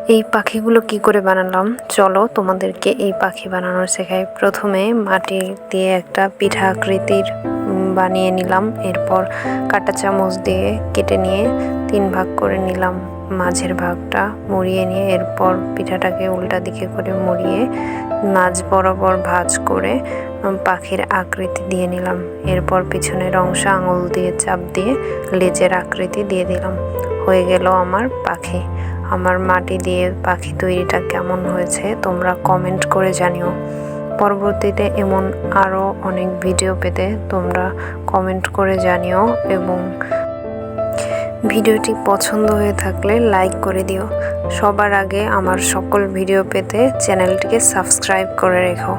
এই পাখিগুলো কি করে বানালাম চলো তোমাদেরকে এই পাখি বানানোর শেখাই। প্রথমে মাটি দিয়ে একটা পিঠা আকৃতির বানিয়ে নিলাম। এরপর কাঁটা চামচ দিয়ে কেটে নিয়ে 3 ভাগ করে নিলাম। মাঝের ভাগটা মুড়িয়ে নিয়ে এরপর পিঠাটাকে উল্টা দিকে করে মুড়িয়ে মাঝ বরাবর ভাঁজ করে পাখির আকৃতি দিয়ে নিলাম। এরপর পিছনের অংশ আঙুল দিয়ে চাপ দিয়ে লেজের আকৃতি দিয়ে দিলাম। হয়ে গেল আমার পাখি। আমার মাটি দিয়ে পাখি তৈরিটা কেমন হয়েছে তোমরা কমেন্ট করে জানিও। পরবর্তীতে এমন আরও অনেক ভিডিও পেতে তোমরা কমেন্ট করে জানিও এবং ভিডিওটি পছন্দ হয়ে থাকলে লাইক করে দিও। সবার আগে আমার সকল ভিডিও পেতে চ্যানেলটিকে সাবস্ক্রাইব করে রেখো।